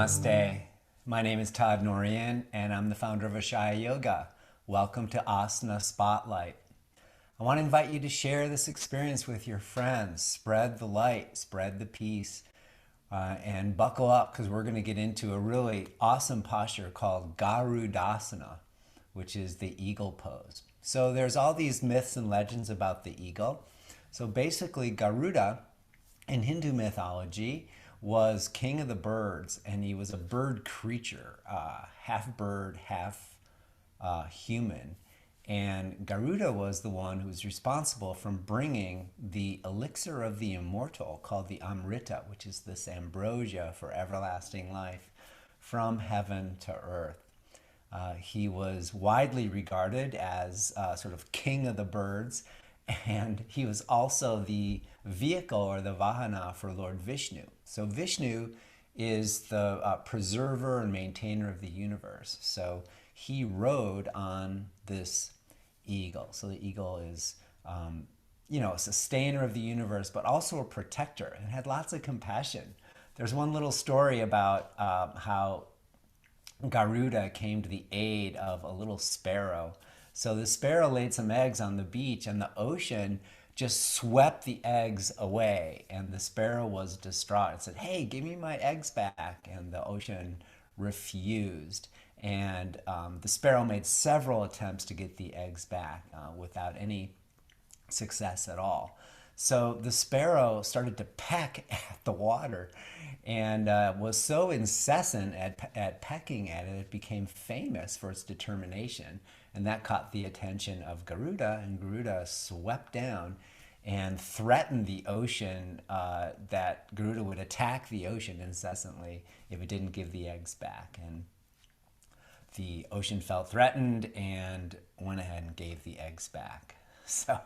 Namaste. My name is Todd and I'm the founder of Ashaya Yoga. Welcome to Asana Spotlight. I want to invite you to share this experience with your friends. Spread the light, spread the peace, and buckle up because we're going to get into a really awesome posture called Garudasana, which is the eagle pose. So there's all these myths and legends about the eagle. So basically, Garuda in Hindu mythology was king of the birds, and he was a bird creature, half bird, half human. And Garuda was the one who was responsible for bringing the elixir of the immortal called the Amrita, which is this ambrosia for everlasting life, from heaven to earth. He was widely regarded as sort of king of the birds, and he was also the vehicle or the vahana for Lord Vishnu. So Vishnu is the preserver and maintainer of the universe. So he rode on this eagle. So the eagle is, a sustainer of the universe, but also a protector, and had lots of compassion. There's one little story about how Garuda came to the aid of a little sparrow. So the sparrow laid some eggs on the beach, and the ocean just swept the eggs away. And the sparrow was distraught and said, "Hey, give me my eggs back." And the ocean refused. And the sparrow made several attempts to get the eggs back without any success at all. So the sparrow started to peck at the water and was so incessant at pecking at it, it became famous for its determination. And that caught the attention of Garuda, and Garuda swept down and threatened the ocean that Garuda would attack the ocean incessantly if it didn't give the eggs back. And the ocean felt threatened and went ahead and gave the eggs back. So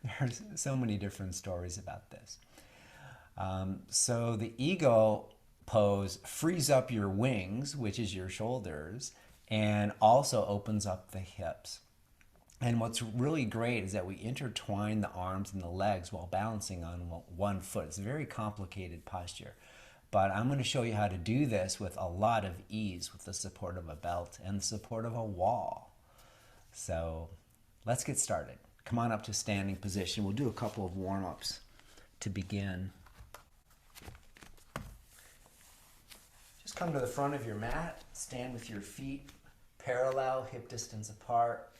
there's so many different stories about this. So the eagle pose frees up your wings, which is your shoulders, and also opens up the hips. And what's really great is that we intertwine the arms and the legs while balancing on one foot. It's a very complicated posture, but I'm going to show you how to do this with a lot of ease with the support of a belt and the support of a wall. So let's get started. Come on up to standing position. We'll do a couple of warm-ups to begin. Just come to the front of your mat, stand with your feet parallel, hip distance apart.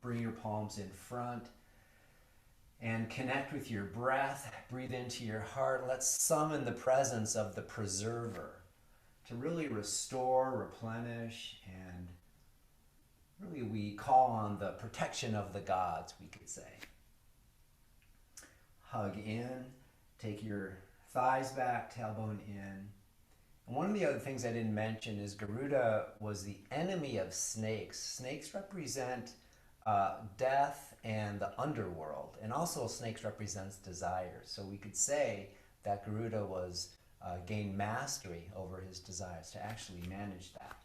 Bring your palms in front and connect with your breath. Breathe into your heart. Let's summon the presence of the preserver to really restore, replenish, and really we call on the protection of the gods, we could say. Hug in, take your thighs back, tailbone in. And one of the other things I didn't mention is Garuda was the enemy of snakes. Snakes represent death and the underworld, and also snakes represents desires. So we could say that Garuda gained mastery over his desires to actually manage that,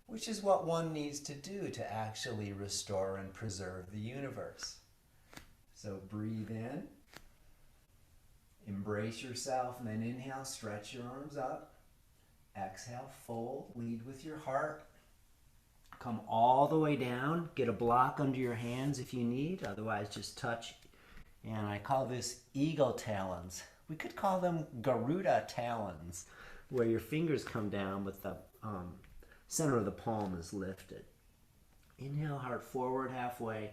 which is what one needs to do to actually restore and preserve the universe. So breathe in, embrace yourself, and then inhale, stretch your arms up. Exhale, fold, lead with your heart. Come all the way down. Get a block under your hands if you need, otherwise just touch. And I call this eagle talons. We could call them Garuda talons, where your fingers come down but the center of the palm is lifted. Inhale, heart forward halfway,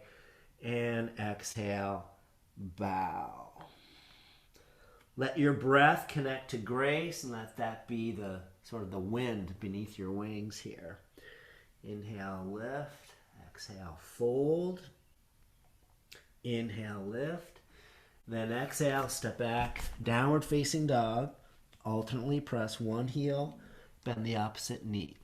and exhale, bow. Let your breath connect to grace and let that be the sort of the wind beneath your wings here. Inhale, lift. Exhale, fold. Inhale, lift. Then exhale, step back, downward facing dog. Alternately press one heel, bend the opposite knee.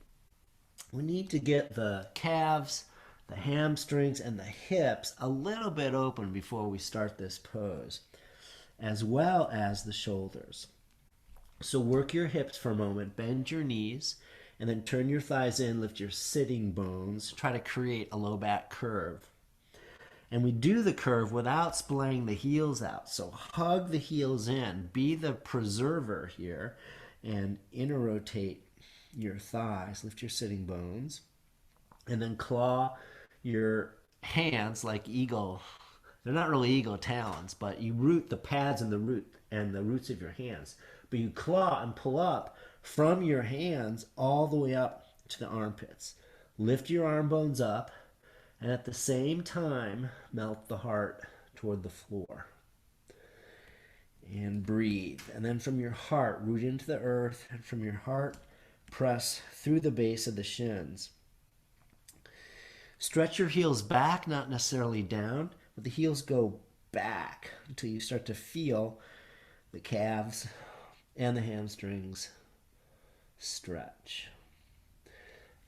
We need to get the calves, the hamstrings, and the hips a little bit open before we start this pose, as well as the shoulders. So work your hips for a moment, bend your knees, and then turn your thighs in, lift your sitting bones. Try to create a low back curve. And we do the curve without splaying the heels out. So hug the heels in, be the preserver here, and inner rotate your thighs, lift your sitting bones, and then claw your hands like eagle. They're not really eagle talons, but you root the pads and the roots of your hands. But you claw and pull up from your hands all the way up to the armpits. Lift your arm bones up, and at the same time, melt the heart toward the floor. And breathe. And then from your heart, root into the earth, and from your heart, press through the base of the shins. Stretch your heels back, not necessarily down, but the heels go back until you start to feel the calves and the hamstrings stretch.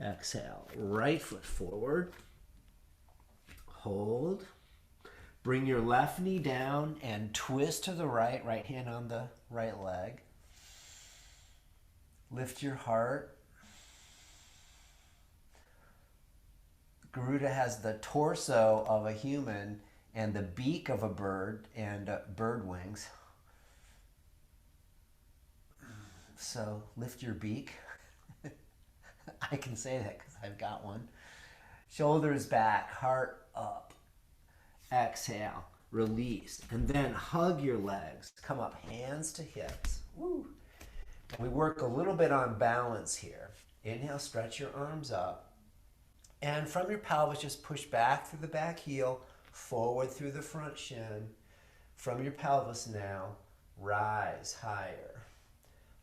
Exhale, right foot forward. Hold. Bring your left knee down and twist to the right, right hand on the right leg. Lift your heart. Garuda has the torso of a human and the beak of a bird and bird wings. So lift your beak. I can say that because I've got one. Shoulders back, heart up. Exhale, release, and then hug your legs. Come up, hands to hips. Woo. And we work a little bit on balance here. Inhale, stretch your arms up. And from your pelvis, just push back through the back heel, forward through the front shin. From your pelvis now, rise higher.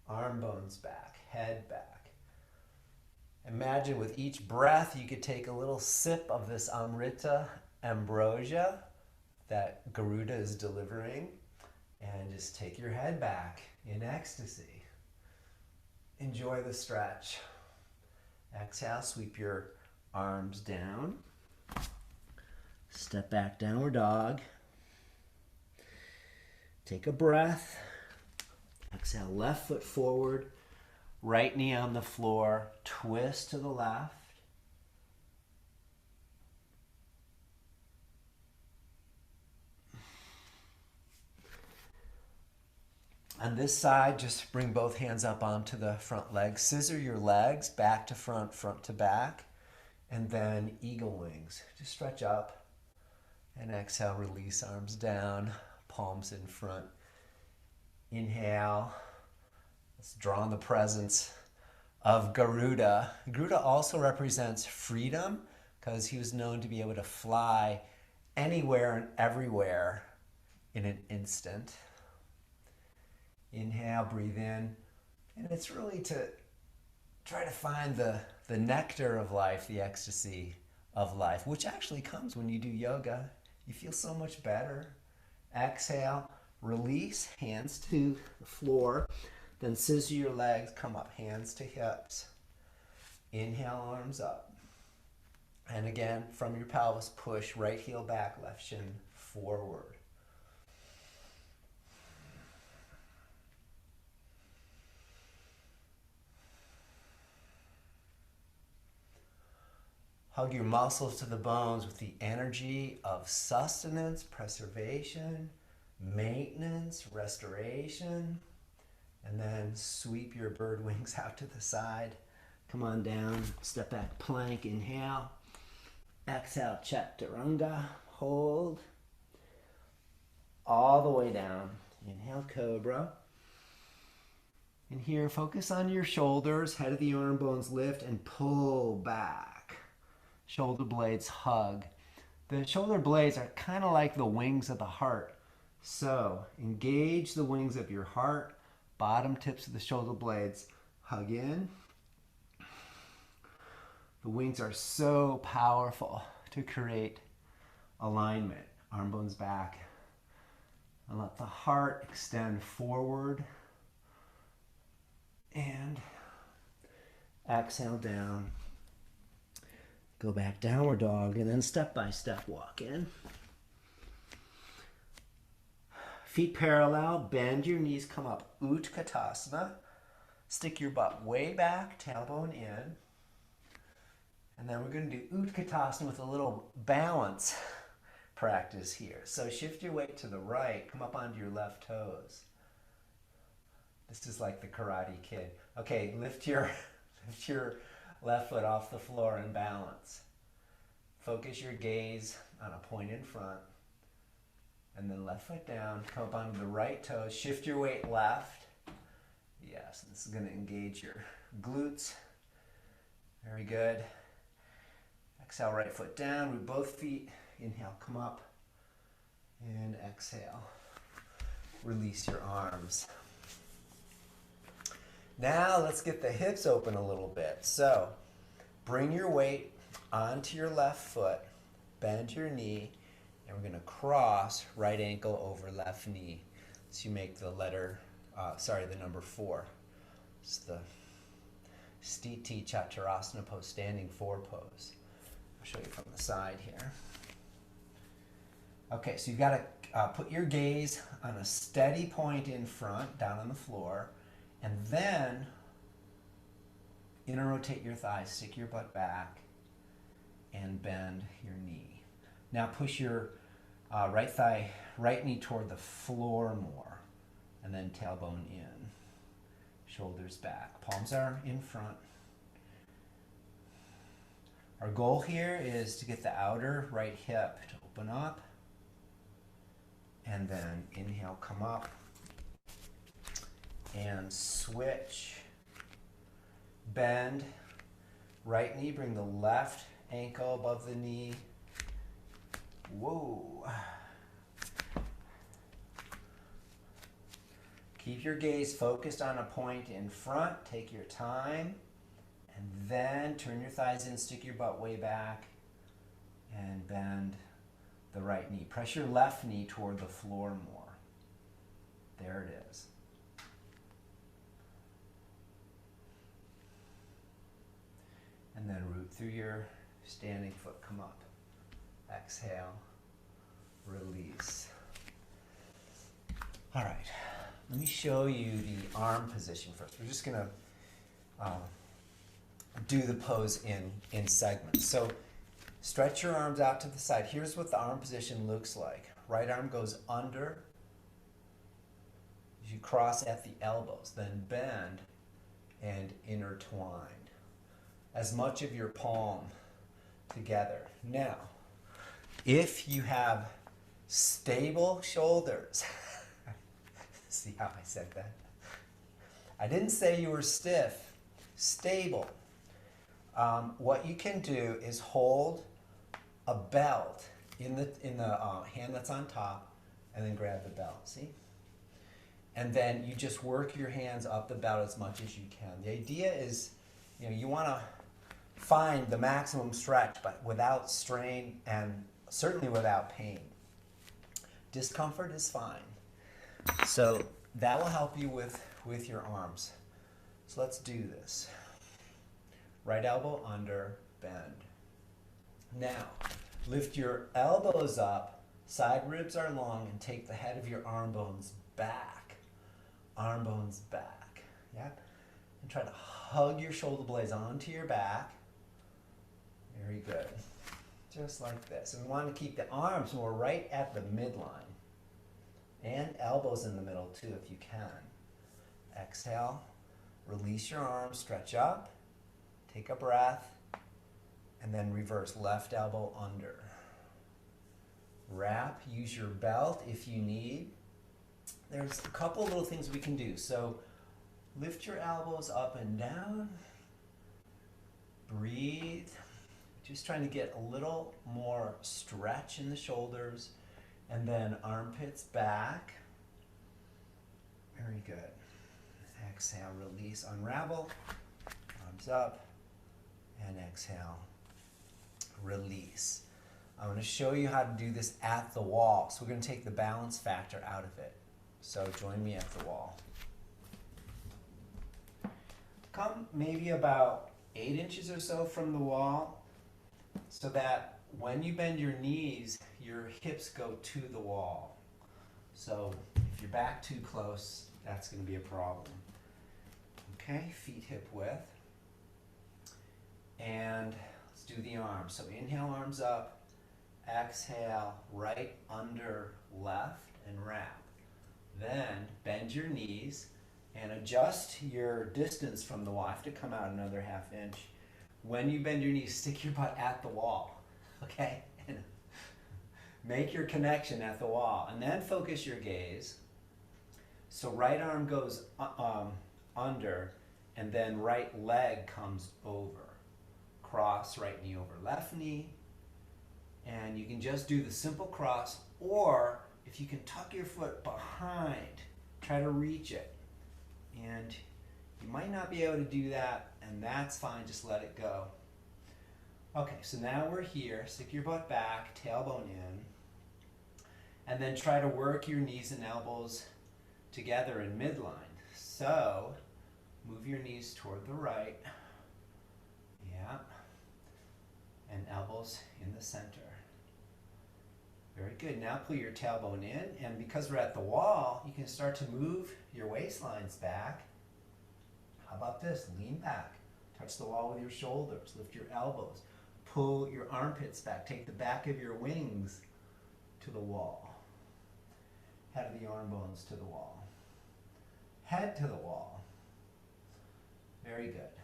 Arm bones back, head back. Imagine with each breath, you could take a little sip of this Amrita ambrosia that Garuda is delivering, and just take your head back in ecstasy. Enjoy the stretch. Exhale, sweep your arms down. Step back, downward dog. Take a breath. Exhale, left foot forward, right knee on the floor, twist to the left. On this side, just bring both hands up onto the front legs. Scissor your legs back to front, front to back, and then eagle wings. Just stretch up and exhale, release arms down, palms in front. Inhale. Let's draw on the presence of Garuda. Garuda also represents freedom because he was known to be able to fly anywhere and everywhere in an instant. Inhale, breathe in. And it's really to try to find the nectar of life, the ecstasy of life, which actually comes when you do yoga. You feel so much better. Exhale, release, hands to the floor. Then scissor your legs, come up, hands to hips. Inhale, arms up. And again, from your pelvis, push right heel back, left shin forward. Hug your muscles to the bones with the energy of sustenance, preservation, maintenance, restoration. And then sweep your bird wings out to the side. Come on down, step back, plank, inhale. Exhale, chaturanga, hold. All the way down. Inhale, cobra. And here, focus on your shoulders, head of the arm bones lift and pull back. Shoulder blades hug. The shoulder blades are kind of like the wings of the heart. So engage the wings of your heart. Bottom tips of the shoulder blades hug in. The wings are so powerful to create alignment. Arm bones back. And let the heart extend forward. And exhale down. Go back, downward dog, and then step by step walk in. Feet parallel, bend your knees, come up, Utkatasana. Stick your butt way back, tailbone in. And then we're going to do Utkatasana with a little balance practice here. So shift your weight to the right, come up onto your left toes. This is like the Karate Kid. Okay, lift your Lift your left foot off the floor and balance. Focus your gaze on a point in front. And then left foot down, come up onto the right toe, shift your weight left. Yes, this is going to engage your glutes. Very good. Exhale, right foot down, root both feet. Inhale, come up. And exhale. Release your arms. Now let's get the hips open a little bit. So bring your weight onto your left foot, bend your knee, and we're going to cross right ankle over left knee. So you make the the number 4. It's the Sthiti Chaturasana pose, standing 4 pose. I'll show you from the side here. Okay, so you've got to put your gaze on a steady point in front, down on the floor, and then inner rotate your thighs, stick your butt back, and bend your knee. Now push your right knee toward the floor more, and then tailbone in, shoulders back. Palms are in front. Our goal here is to get the outer right hip to open up, and then inhale, come up, and switch. Bend, right knee, bring the left ankle above the knee. Whoa. Keep your gaze focused on a point in front. Take your time. And then turn your thighs in, stick your butt way back, and bend the right knee. Press your left knee toward the floor more. There it is. And then root through your standing foot. Come up. Exhale. Release. All right. Let me show you the arm position first. We're just going to do the pose in segments. So stretch your arms out to the side. Here's what the arm position looks like. Right arm goes under. You cross at the elbows. Then bend and intertwine. As much of your palm together. Now, if you have stable shoulders, see how I said that? I didn't say you were stiff, stable. What you can do is hold a belt in the hand that's on top, and then grab the belt. See? And then you just work your hands up the belt as much as you can. The idea is, you want to find the maximum stretch, but without strain and certainly without pain. Discomfort is fine. So that will help you with your arms. So let's do this. Right elbow under, bend. Now, lift your elbows up, side ribs are long, and take the head of your arm bones back. Arm bones back. Yeah? And try to hug your shoulder blades onto your back. Very good. Just like this. And we want to keep the arms more right at the midline. And elbows in the middle too, if you can. Exhale. Release your arms. Stretch up. Take a breath. And then reverse. Left elbow under. Wrap. Use your belt if you need. There's a couple little things we can do. So lift your elbows up and down. Breathe. Just trying to get a little more stretch in the shoulders. And then armpits back. Very good. Exhale, release, unravel. Arms up. And exhale, release. I'm going to show you how to do this at the wall. So we're going to take the balance factor out of it. So join me at the wall. Come maybe about 8 inches or so from the wall, so that when you bend your knees, your hips go to the wall. So if you're back too close, that's going to be a problem. Okay, feet hip width. And let's do the arms. So inhale, arms up. Exhale, right under left and wrap. Then bend your knees And adjust your distance from the wall. I have to come out another ½ inch. When you bend your knees, stick your butt at the wall, okay? And make your connection at the wall. And then focus your gaze. So right arm goes under, and then right leg comes over. Cross right knee over left knee. And you can just do the simple cross, or if you can tuck your foot behind, try to reach it. And you might not be able to do that, and that's fine, just let it go. Okay, so now we're here. Stick your butt back, tailbone in, and then try to work your knees and elbows together in midline. So move your knees toward the right, yeah, and elbows in the center. Very good. Now pull your tailbone in, and because we're at the wall, you can start to move your waistlines back. How about this? Lean back. Touch the wall with your shoulders. Lift your elbows. Pull your armpits back. Take the back of your wings to the wall. Head of the arm bones to the wall. Head to the wall. Very good.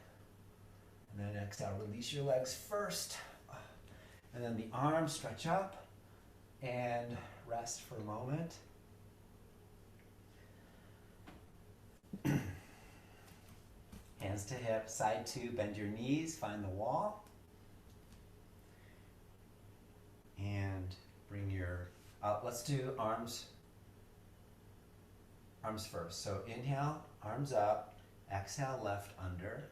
And then exhale, release your legs first. And then the arms stretch up. And rest for a moment. Hands to hip, side two, bend your knees, find the wall. And bring your, let's do arms first. So inhale, arms up, exhale, left under,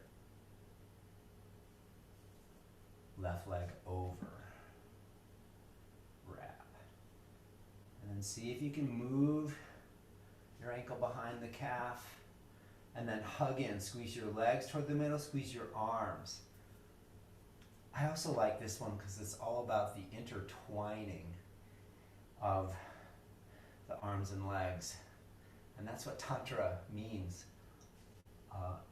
left leg over. And see if you can move your ankle behind the calf, and then hug in. Squeeze your legs toward the middle, squeeze your arms. I also like this one because it's all about the intertwining of the arms and legs. And that's what Tantra means,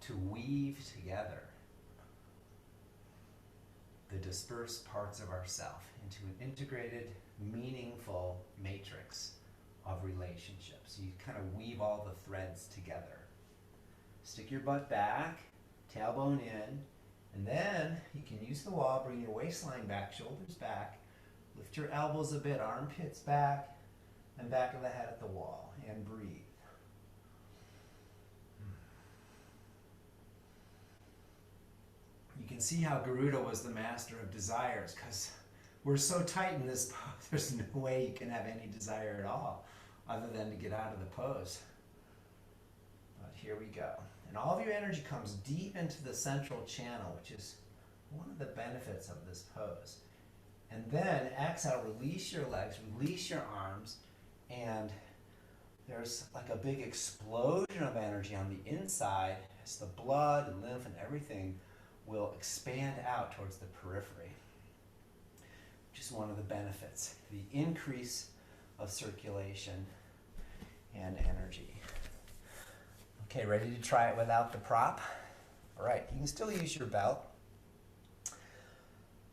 to weave together the dispersed parts of ourself into an integrated, meaningful matrix of relationships. You kind of weave all the threads together. Stick your butt back, tailbone in, and then you can use the wall, bring your waistline back, shoulders back, lift your elbows a bit, armpits back, and back of the head at the wall, and breathe. You can see how Garuda was the master of desires, because we're so tight in this pose, there's no way you can have any desire at all other than to get out of the pose. But here we go. And all of your energy comes deep into the central channel, which is one of the benefits of this pose. And then exhale, release your legs, release your arms, and there's like a big explosion of energy on the inside as the blood and lymph and everything will expand out towards the periphery, which is one of the benefits, the increase of circulation and energy. Okay, ready to try it without the prop? All right, you can still use your belt.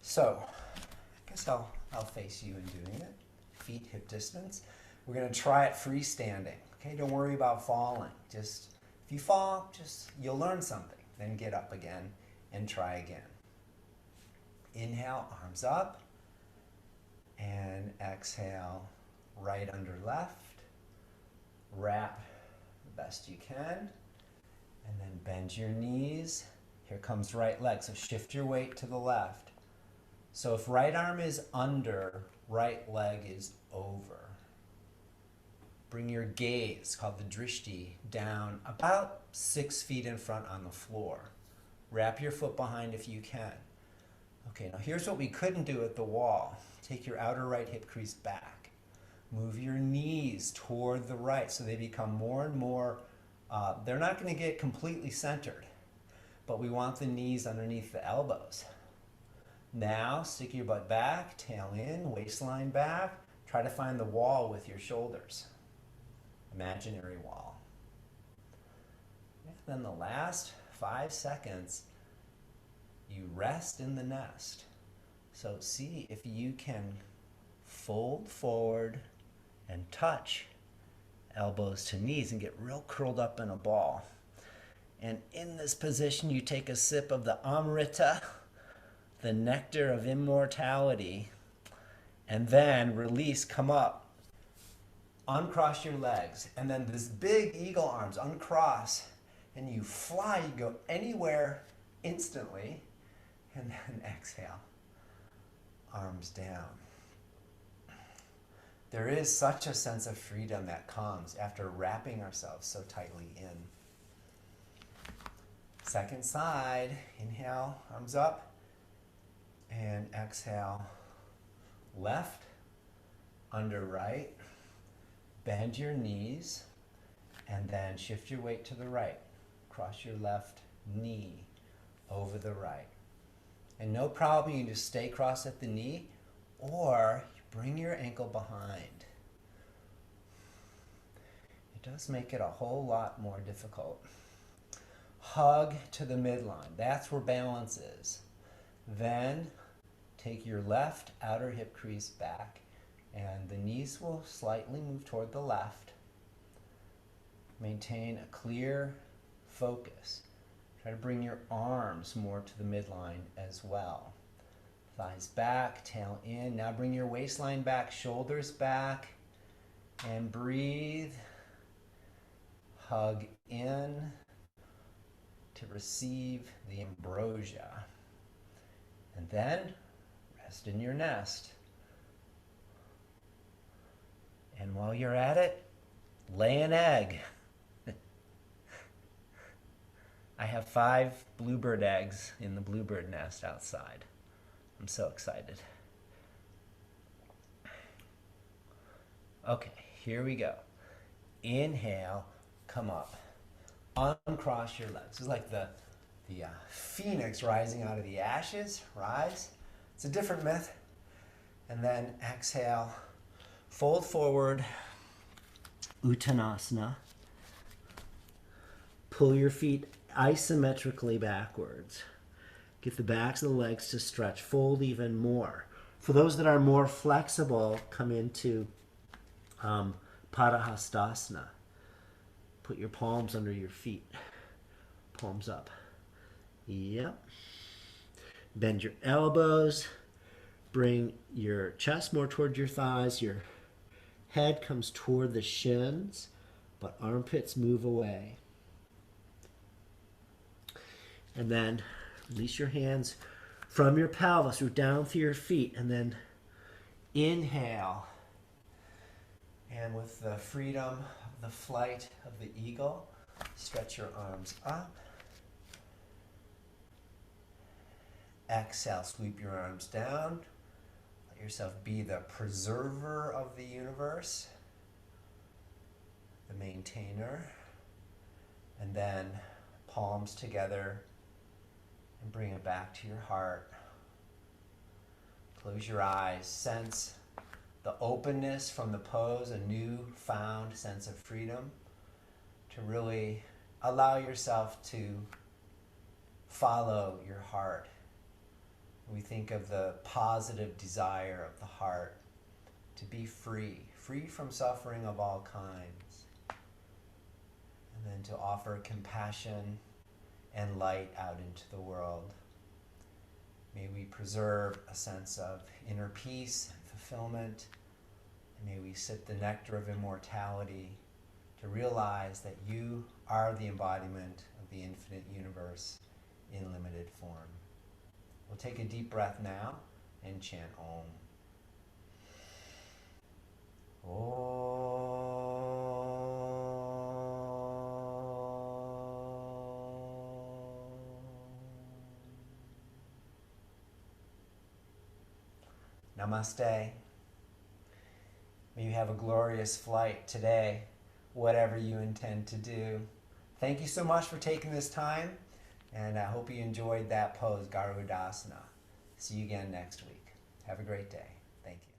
So, I guess I'll face you in doing it. Feet hip distance. We're gonna try it freestanding. Okay, don't worry about falling. Just, if you fall, you'll learn something. Then get up again and try again. Inhale, arms up, and exhale, right under left. Wrap the best you can, and then bend your knees. Here comes right leg, so shift your weight to the left. So if right arm is under, right leg is over. Bring your gaze, called the drishti, down about 6 feet in front on the floor. Wrap your foot behind if you can. Okay, now here's what we couldn't do at the wall. Take your outer right hip crease back. Move your knees toward the right so they become more and more, they're not going to get completely centered, but we want the knees underneath the elbows. Now, stick your butt back, tail in, waistline back. Try to find the wall with your shoulders. Imaginary wall. And then the last 5 seconds, you rest in the nest. So see if you can fold forward and touch elbows to knees and get real curled up in a ball And in this position, you take a sip of the Amrita, the nectar of immortality, and then release, come up, uncross your legs, and then this big eagle arms, uncross, and you fly, you go anywhere instantly, and then exhale, arms down. There is such a sense of freedom that comes after wrapping ourselves so tightly in. Second side, inhale, arms up, and exhale, left, under right, bend your knees, and then shift your weight to the right. Cross your left knee over the right. And no problem, you can just stay crossed at the knee, or bring your ankle behind. It does make it a whole lot more difficult. Hug to the midline. That's where balance is. Then take your left outer hip crease back, and the knees will slightly move toward the left. Maintain a clear focus. Try to bring your arms more to the midline as well. Thighs back, tail in. Now bring your waistline back, shoulders back, and breathe. Hug in to receive the ambrosia. And then rest in your nest. And while you're at it, lay an egg. I have 5 bluebird eggs in the bluebird nest outside. I'm so excited. Okay, here we go. Inhale, come up. Uncross your legs. This is like the phoenix rising out of the ashes. Rise. It's a different myth. And then exhale, fold forward, Uttanasana. Pull your feet isometrically backwards. Get the backs of the legs to stretch. Fold even more. For those that are more flexible, come into Padahastasana. Put your palms under your feet. Palms up. Yep. Bend your elbows. Bring your chest more toward your thighs. Your head comes toward the shins, but armpits move away. And then release your hands from your pelvis or down through your feet. And then inhale. And with the freedom of the flight of the eagle, stretch your arms up. Exhale, sweep your arms down. Let yourself be the preserver of the universe, the maintainer. And then palms together and bring it back to your heart. Close your eyes. Sense the openness from the pose, a newfound sense of freedom to really allow yourself to follow your heart. We think of the positive desire of the heart to be free, free from suffering of all kinds, and then to offer compassion and light out into the world. May we preserve a sense of inner peace and fulfillment, and may we sip the nectar of immortality to realize that you are the embodiment of the infinite universe in limited form. We'll take a deep breath now and chant Om. Namaste. May you have a glorious flight today, whatever you intend to do. Thank you so much for taking this time, and I hope you enjoyed that pose, Garudasana. See you again next week. Have a great day. Thank you.